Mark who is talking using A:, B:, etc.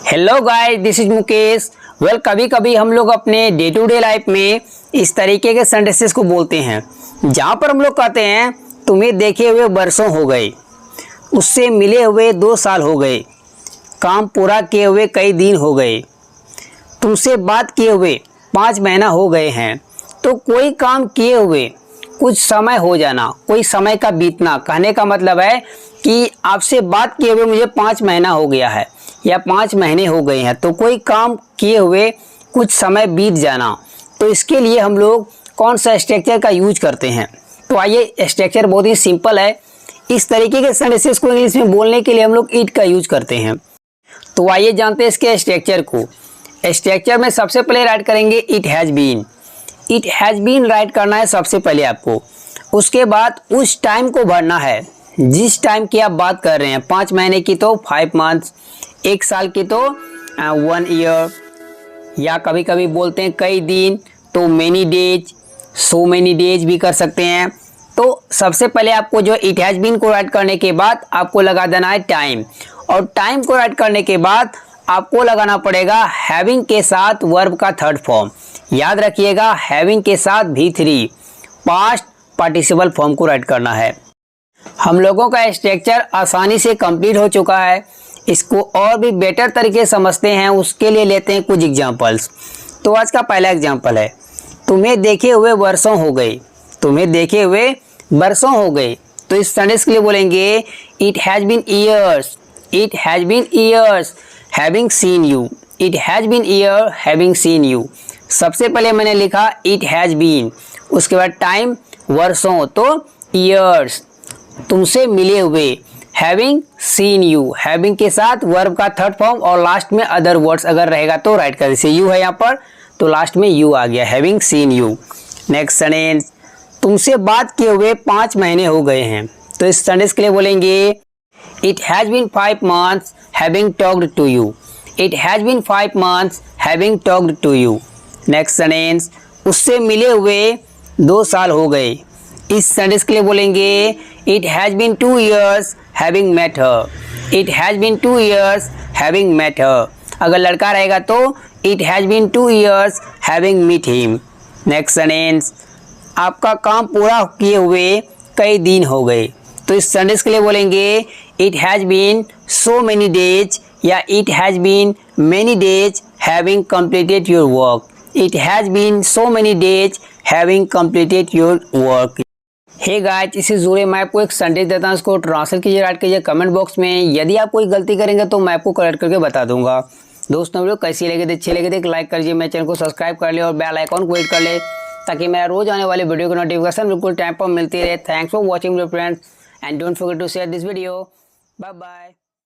A: Hello guys, this is Mukesh. कभी कभी हम लोग अपने डे टू डे लाइफ में इस तरीके के सेंटेंसेस को बोलते हैं जहाँ पर हम लोग कहते हैं तुम्हें देखे हुए बरसों हो गए, उससे मिले हुए 2 साल हो गए, काम पूरा किए हुए कई दिन हो गए, तुमसे बात किए हुए 5 महीना हो गए हैं। तो कोई काम किए हुए कुछ समय हो जाना, कोई समय का बीतना, कहने का मतलब है कि आपसे बात किए हुए मुझे 5 महीना हो गया है या 5 महीने हो गए हैं। तो कोई काम किए हुए कुछ समय बीत जाना, तो इसके लिए हम लोग कौन सा स्ट्रक्चर का यूज करते हैं। तो आइए, स्ट्रक्चर बहुत ही सिंपल है। इस तरीके के सेंटेंसेस को इंग्लिश में बोलने के लिए हम लोग इट का यूज करते हैं। तो आइए जानते हैं इसके स्ट्रक्चर को। स्ट्रक्चर में सबसे पहले राइट करेंगे it has been. It has been write करना है सबसे पहले आपको। उसके बाद उस टाइम को भरना है जिस टाइम की आप बात कर रहे हैं। 5 महीने की तो 5 मंथ्स, 1 साल की तो 1 ईयर, या कभी कभी बोलते हैं कई दिन तो मैनी डेज, सो मैनी डेज भी कर सकते हैं। तो सबसे पहले आपको जो इट हैज़ बीन को राइट करने के बाद आपको लगा देना है टाइम, और टाइम को राइट करने के बाद आपको लगाना पड़ेगा हैविंग के साथ वर्ब का थर्ड फॉर्म। याद रखिएगा, हैविंग के साथ V3 पास्ट पार्टिसिपल फॉर्म को राइट करना है। हम लोगों का स्ट्रक्चर आसानी से कंप्लीट हो चुका है। इसको और भी बेटर तरीके समझते हैं, उसके लिए लेते हैं कुछ एग्जांपल्स। तो आज का पहला एग्जांपल है, तुम्हें देखे हुए वर्षों हो गए। तुम्हें देखे हुए वर्षों हो गए, तो इस सेंटेंस के लिए बोलेंगे it has been years. It has been years having seen you. It has been year having seen you. सबसे पहले मैंने लिखा इट हैज़ बीन, उसके बाद टाइम वर्षों, तो ईयर्स, तुमसे मिले हुए, हैविंग सीन यू, हैविंग के साथ वर्ब का थर्ड फॉर्म और लास्ट में अदर वर्ड्स अगर रहेगा तो राइट कर। जैसे यू है यहाँ पर तो लास्ट में यू आ गया, having seen you. Next sentence, तुमसे बात किए हुए 5 महीने हो गए हैं। तो इस सेंटेंस के लिए बोलेंगे it has been 5 months having talked to you. It has been 5 months having talked to you. Next sentence, उससे मिले हुए 2 साल हो गए। इस सेंटेंस के लिए बोलेंगे it has been 2 years having met her. It has been 2 years having met her. अगर लड़का रहेगा तो it has been 2 years having meet him. Next sentence, आपका काम पूरा किए हुए कई दिन हो गए। तो इस सेंटेंस के लिए बोलेंगे it has been so many days या it has been many days having completed your work. It has been so many days having completed your work. Hey guys, इसी जुड़े मैं आपको एक सेंटेंस देता हूँ, इसको ट्रांसलेट कीजिए, राइट कीजिए कमेंट बॉक्स में। यदि आप कोई गलती करेंगे तो मैं आपको करेक्ट करके बता दूंगा। दोस्तों, वीडियो कैसी लगे थे, अच्छी लगे थे, लाइक कर दीजिए, मेरे चैनल को सब्सक्राइब कर ले और बेल आइकॉन को हिट कर ले ताकि मेरा रोज आने वाले वीडियो की नोटिफिकेशन बिल्कुल टाइम पर मिलती रहे। Thanks for watching friends and don't forget to share this video. Bye bye.